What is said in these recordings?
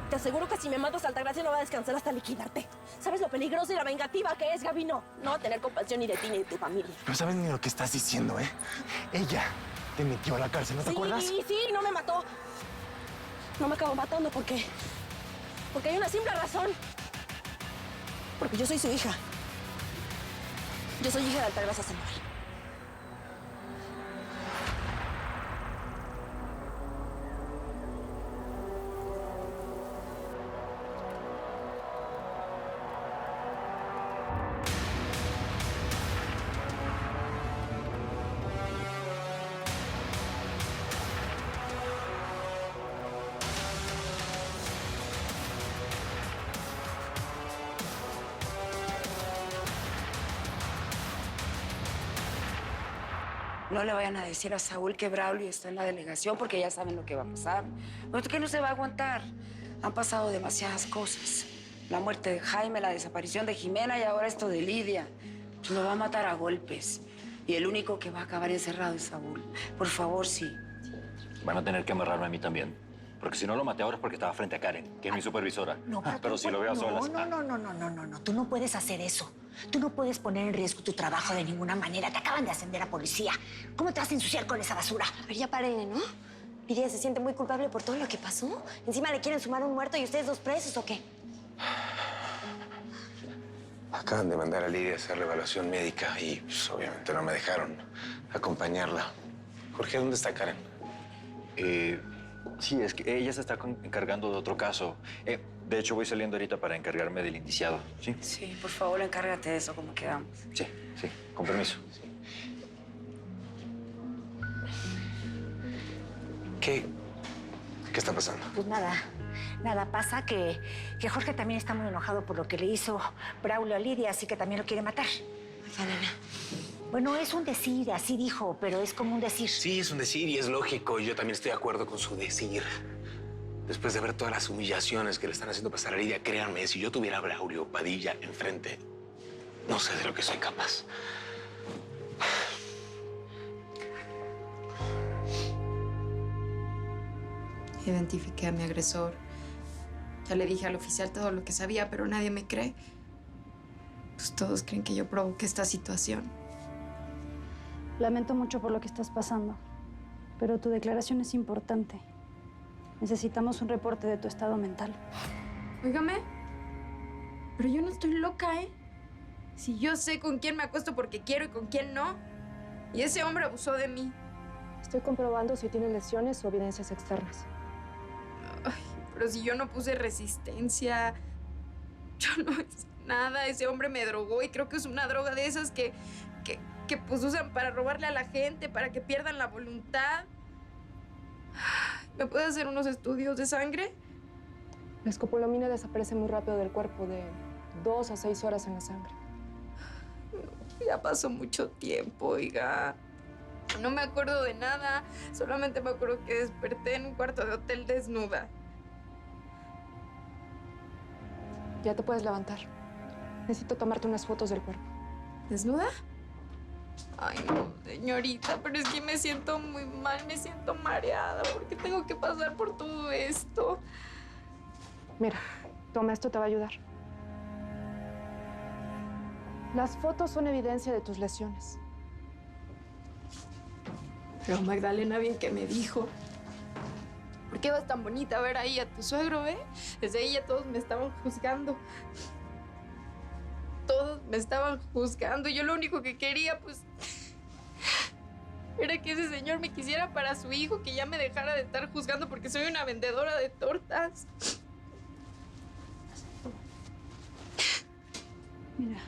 Te aseguro que si me matas, Altagracia no va a descansar hasta liquidarte. ¿Sabes lo peligroso y la vengativa que es, Gaby? No va a tener compasión ni de ti ni de tu familia. No sabes ni lo que estás diciendo, ¿eh? Ella te metió a la cárcel, ¿no te acuerdas? Sí, no me mató. No me acabó matando porque hay una simple razón. Porque yo soy su hija. Yo soy hija de Altagracia Sandoval. No le vayan a decir a Saúl que Braulio está en la delegación porque ya saben lo que va a pasar. No, que no se va a aguantar. Han pasado demasiadas cosas. La muerte de Jaime, la desaparición de Jimena y ahora esto de Lidia. Lo va a matar a golpes. Y el único que va a acabar encerrado es Saúl. Por favor, sí. Van a tener que amarrarme a mí también. Porque si no lo maté ahora es porque estaba frente a Karen, que es mi supervisora. No, pero si lo veo a solas... No. Tú no puedes hacer eso. Tú no puedes poner en riesgo tu trabajo de ninguna manera. Te acaban de ascender a policía. ¿Cómo te vas a ensuciar con esa basura? A ver, ya paren, ¿no? Lidia se siente muy culpable por todo lo que pasó. Encima le quieren sumar un muerto y ustedes dos presos, ¿o qué? Acaban de mandar a Lidia a hacer la evaluación médica y pues, obviamente no me dejaron acompañarla. Jorge, ¿dónde está Karen? Sí, es que ella se está encargando de otro caso. De hecho, voy saliendo ahorita para encargarme del indiciado, ¿sí? Sí, por favor, encárgate de eso, como quedamos. Sí, con permiso. ¿Qué está pasando? Pues nada. Pasa que Jorge también está muy enojado por lo que le hizo Braulio a Lidia, así que también lo quiere matar. Nena. Bueno, es un decir, así dijo, pero es como un decir. Sí, es un decir y es lógico. Yo también estoy de acuerdo con su decir. Después de ver todas las humillaciones que le están haciendo pasar a Lidia, créanme, si yo tuviera a Braulio Padilla enfrente, no sé de lo que soy capaz. Identifiqué a mi agresor. Ya le dije al oficial todo lo que sabía, pero nadie me cree. Pues todos creen que yo provoqué esta situación. Lamento mucho por lo que estás pasando, pero tu declaración es importante. Necesitamos un reporte de tu estado mental. Óigame, pero yo no estoy loca, ¿eh? Si yo sé con quién me acuesto porque quiero y con quién no. Y ese hombre abusó de mí. Estoy comprobando si tienes lesiones o evidencias externas. Ay, pero si yo no puse resistencia, yo no hice nada. Ese hombre me drogó y creo que es una droga de esas que pues usan para robarle a la gente, para que pierdan la voluntad. ¿Me puede hacer unos estudios de sangre? La escopolamina desaparece muy rápido del cuerpo, de 2 a 6 horas en la sangre. Ya pasó mucho tiempo, oiga. No me acuerdo de nada. Solamente me acuerdo que desperté en un cuarto de hotel desnuda. Ya te puedes levantar. Necesito tomarte unas fotos del cuerpo. ¿Desnuda? Ay, no, señorita, pero es que me siento muy mal, me siento mareada. ¿Por qué tengo que pasar por todo esto? Mira, toma, esto te va a ayudar. Las fotos son evidencia de tus lesiones. Pero Magdalena bien que me dijo. ¿Por qué vas tan bonita a ver ahí a tu suegro, eh? Desde ahí ya todos me estaban juzgando. Todos me estaban juzgando. Yo lo único que quería, pues, era que ese señor me quisiera para su hijo, que ya me dejara de estar juzgando porque soy una vendedora de tortas. Mira,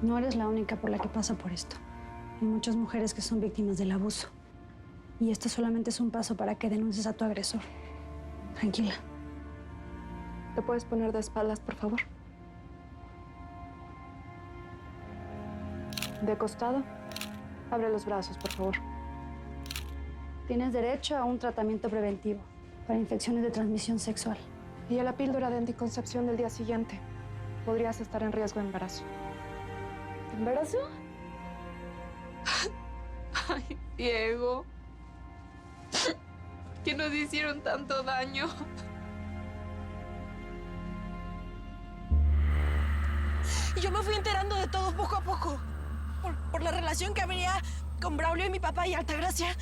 no eres la única por la que pasa por esto. Hay muchas mujeres que son víctimas del abuso. Y esto solamente es un paso para que denuncies a tu agresor. Tranquila. ¿Te puedes poner de espaldas, por favor? De costado. Abre los brazos, por favor. Tienes derecho a un tratamiento preventivo para infecciones de transmisión sexual. Y a la píldora de anticoncepción del día siguiente. Podrías estar en riesgo de embarazo. ¿Embarazo? Ay, Diego. ¿Por qué nos hicieron tanto daño? Y yo me fui enterando de todo poco a poco. Por la relación que habría con Braulio y mi papá y Altagracia.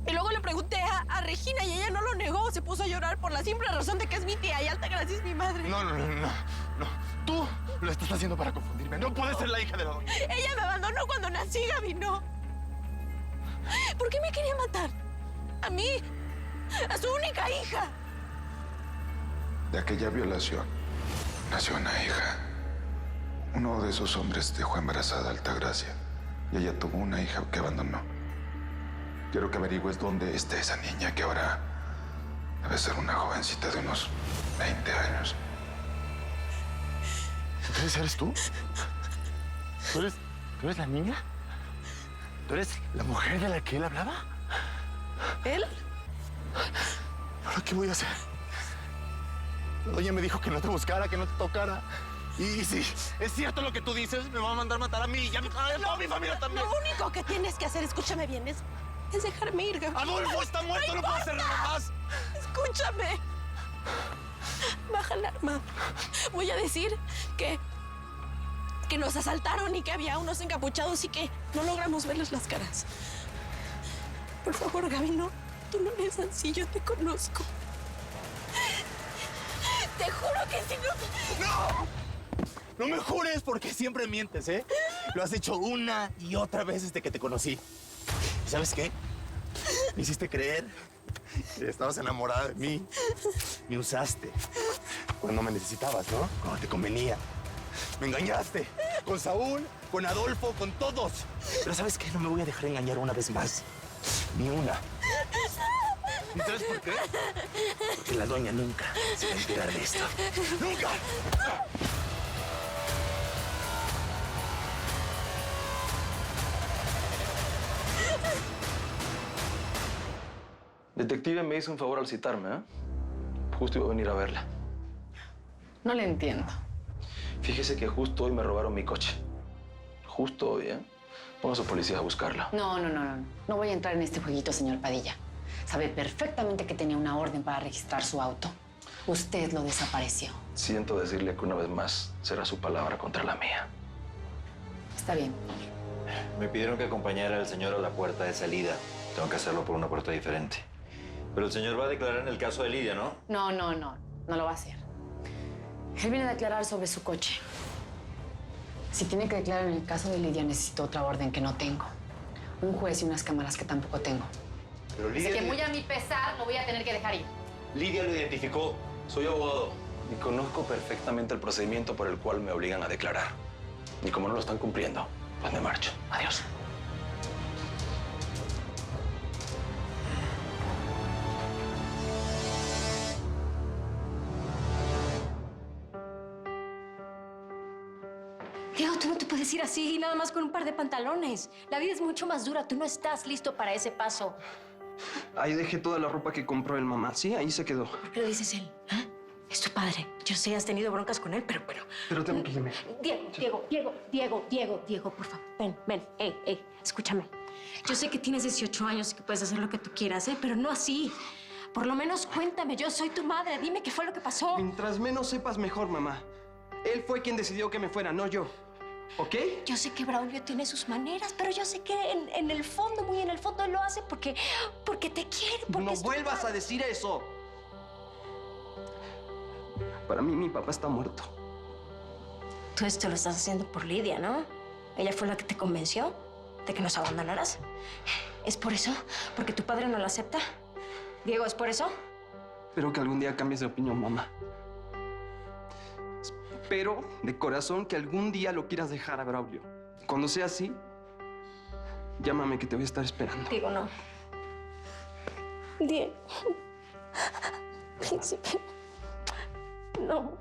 Y luego le pregunté a Regina y ella no lo negó. Se puso a llorar por la simple razón de que es mi tía y Altagracia es mi madre. No. Tú lo estás haciendo para confundirme. No puedes ser la hija de la doña. Ella me abandonó cuando nací, Gaby, no. ¿Por qué me quería matar? A mí, a su única hija. De aquella violación nació una hija. Uno de esos hombres dejó embarazada a Altagracia y ella tuvo una hija que abandonó. Quiero que averigües dónde está esa niña que ahora debe ser una jovencita de unos 20 años. ¿Entonces eres tú? ¿Tú eres la niña? ¿Tú eres la mujer de la que él hablaba? ¿Él? ¿Ahora qué voy a hacer? La doña me dijo que no te buscara, que no te tocara. Y si es cierto lo que tú dices, me va a mandar matar a mí y a toda mi familia también. Lo único que tienes que hacer, escúchame bien, es dejarme ir, Gaby. ¡Adolfo está muerto! ¡No puedo hacer nada más! Escúchame. Baja el arma. Voy a decir que nos asaltaron y que había unos encapuchados y que no logramos verles las caras. Por favor, Gaby, no. Tú no eres así, yo te conozco. Te juro que si no... ¡No! No me jures porque siempre mientes, ¿eh? Lo has hecho una y otra vez desde que te conocí. ¿Y sabes qué? Me hiciste creer que estabas enamorada de mí. Me usaste cuando me necesitabas, ¿no? Cuando te convenía. Me engañaste con Saúl, con Adolfo, con todos. Pero ¿sabes qué? No me voy a dejar engañar una vez más. Ni una. ¿Y sabes por qué? Porque la doña nunca se va a enterar de esto. ¡Nunca! Detective me hizo un favor al citarme, ¿eh? Justo iba a venir a verla. No le entiendo. Fíjese que justo hoy me robaron mi coche. Justo hoy, ¿eh? Ponga a sus policías a buscarla. No. No voy a entrar en este jueguito, señor Padilla. Sabe perfectamente que tenía una orden para registrar su auto. Usted lo desapareció. Siento decirle que una vez más será su palabra contra la mía. Está bien. Me pidieron que acompañara al señor a la puerta de salida. Tengo que hacerlo por una puerta diferente. Pero el señor va a declarar en el caso de Lidia, ¿no? No lo va a hacer. Él viene a declarar sobre su coche. Si tiene que declarar en el caso de Lidia, necesito otra orden que no tengo. Un juez y unas cámaras que tampoco tengo. Pero Así que muy a mi pesar lo voy a tener que dejar ir. Lidia lo identificó. Soy abogado y conozco perfectamente el procedimiento por el cual me obligan a declarar. Y como no lo están cumpliendo, pues me marcho. Adiós. Diego, tú no te puedes ir así, nada más con un par de pantalones. La vida es mucho más dura. Tú no estás listo para ese paso. Ahí dejé toda la ropa que compró el mamá. Sí, ahí se quedó. ¿Por qué lo dices él? ¿Ah? Es tu padre. Yo sé, has tenido broncas con él, pero... Pero tengo que irme. Diego, por favor. Ven. Ey, escúchame. Yo sé que tienes 18 años y que puedes hacer lo que tú quieras, ¿eh? Pero no así. Por lo menos cuéntame, yo soy tu madre. Dime qué fue lo que pasó. Mientras menos sepas, mejor, mamá. Él fue quien decidió que me fuera, no yo. ¿Ok? Yo sé que Braulio tiene sus maneras, pero yo sé que en el fondo, muy en el fondo, él lo hace porque te quiere, porque No vuelvas a decir eso. Para mí, mi papá está muerto. Tú esto lo estás haciendo por Lidia, ¿no? Ella fue la que te convenció de que nos abandonaras. ¿Es por eso? ¿Porque tu padre no lo acepta? Diego, ¿es por eso? Espero que algún día cambies de opinión, mamá. Espero de corazón que algún día lo quieras dejar a Braulio. Cuando sea así, llámame que te voy a estar esperando. Diego, no. Diego. Príncipe. No.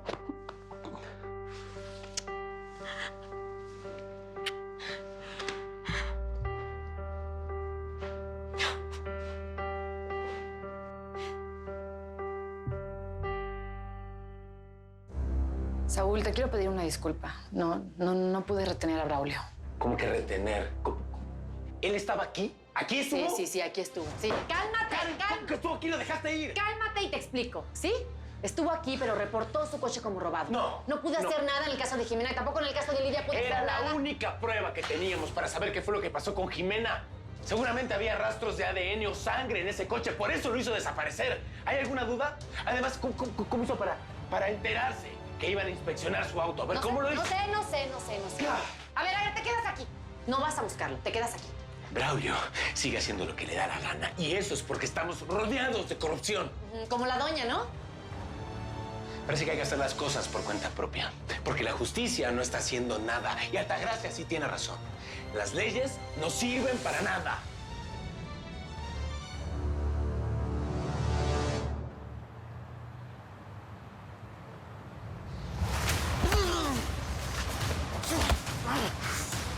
Saúl, te quiero pedir una disculpa. No pude retener a Braulio. ¿Cómo que retener? ¿Él estaba aquí? ¿Aquí estuvo? Sí, aquí estuvo. Sí. Cálmate. ¿Cómo que estuvo aquí? ¿Lo dejaste ir? Cálmate y te explico, ¿sí? Estuvo aquí, pero reportó su coche como robado. No pude hacer nada en el caso de Jimena y tampoco en el caso de Lidia pude Era hacer la nada. única prueba que teníamos para saber qué fue lo que pasó con Jimena. Seguramente había rastros de ADN o sangre en ese coche, por eso lo hizo desaparecer. ¿Hay alguna duda? Además, ¿cómo hizo para enterarse que iban a inspeccionar su auto? A ver, ¿cómo lo hizo? No sé. A ver, te quedas aquí. No vas a buscarlo, te quedas aquí. Braulio sigue haciendo lo que le da la gana. Y eso es porque estamos rodeados de corrupción. Como la doña, ¿no? Parece que hay que hacer las cosas por cuenta propia. Porque la justicia no está haciendo nada. Y Altagracia sí tiene razón. Las leyes no sirven para nada.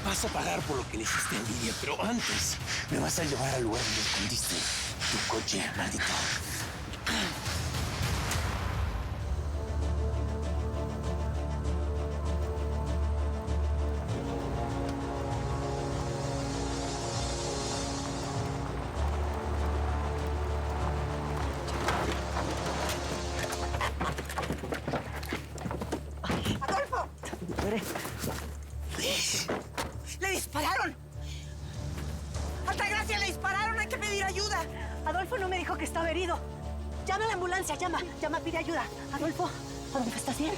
Vas a pagar por lo que le hiciste a Lidia, pero antes me vas a llevar al lugar donde escondiste tu coche, maldito. ¡Adolfo! ¡Le dispararon! ¡Altagracia, le dispararon! ¡Hay que pedir ayuda! Adolfo no me dijo que estaba herido. Llama a la ambulancia, llama, pide ayuda. Adolfo, ¿estás bien?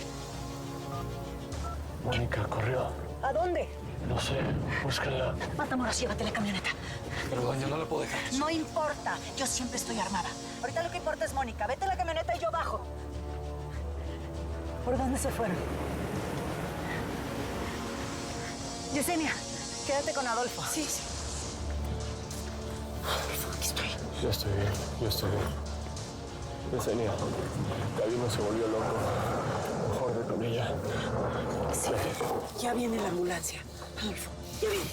Mónica corrió. ¿A dónde? No sé, búscala. Matamoros, llévate la camioneta. Pero doña, no la puedo dejar. No importa, yo siempre estoy armada. Ahorita lo que importa es Mónica. Vete a la camioneta y yo bajo. ¿Por dónde se fueron? Yesenia, quédate con Adolfo. Sí. Adolfo, aquí estoy. Yo estoy bien. Yesenia, Gabino se volvió loco. Mejor ve con ella. Sí, ya viene la ambulancia. Adolfo, ya viene.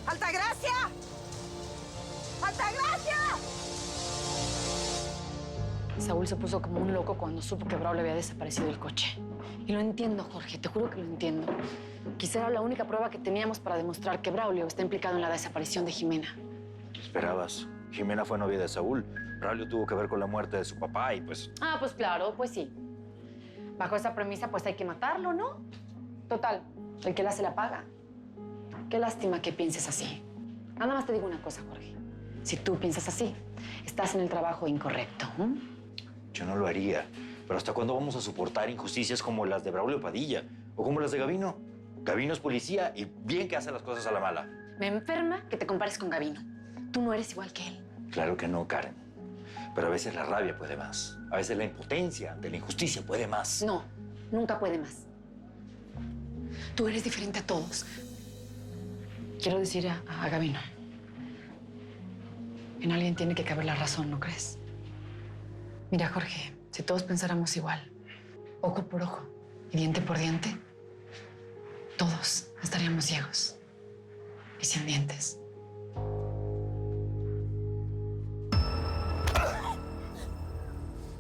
¡Altagracia! ¡Altagracia! Saúl se puso como un loco cuando supo que Braulio había desaparecido del coche. Y lo entiendo, Jorge, te juro que lo entiendo. Quizá era la única prueba que teníamos para demostrar que Braulio está implicado en la desaparición de Jimena. ¿Qué esperabas? Jimena fue novia de Saúl. Braulio tuvo que ver con la muerte de su papá y pues... Ah, pues claro, pues sí. Bajo esa premisa, pues hay que matarlo, ¿no? Total, el que la hace la paga. Qué lástima que pienses así. Nada más te digo una cosa, Jorge. Si tú piensas así, estás en el trabajo incorrecto. Yo no lo haría. Pero ¿hasta cuándo vamos a soportar injusticias como las de Braulio Padilla? ¿O como las de Gabino? Gabino es policía y bien que hace las cosas a la mala. Me enferma que te compares con Gabino. Tú no eres igual que él. Claro que no, Karen. Pero a veces la rabia puede más. A veces la impotencia de la injusticia puede más. No, nunca puede más. Tú eres diferente a todos. Quiero decir a Gabino. En alguien tiene que caber la razón, ¿no crees? Mira, Jorge, si todos pensáramos igual, ojo por ojo y diente por diente, todos estaríamos ciegos y sin dientes.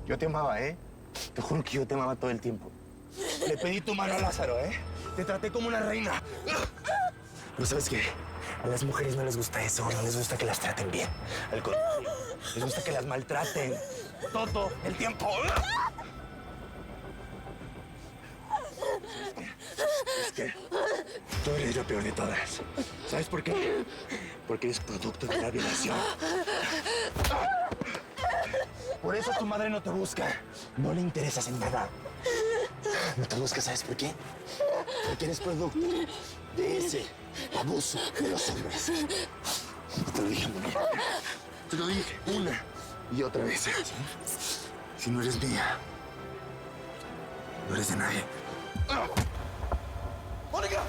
Yo te amaba, ¿eh? Te juro que yo te amaba todo el tiempo. Le pedí tu mano a Lázaro, ¿eh? Te traté como una reina. Pero ¿sabes qué? A las mujeres no les gusta eso, no les gusta que las traten bien. Al contrario, les gusta que las maltraten. Todo el tiempo. Es que tú eres la peor de todas. ¿Sabes por qué? Porque eres producto de la violación. Por eso tu madre no te busca. No le interesas en nada. No te busca, ¿sabes por qué? Porque eres producto de ese abuso de los hombres. Te lo dije, Mónica. Te lo dije una y otra vez. Si no eres mía, no eres de nadie. ¡Mónica!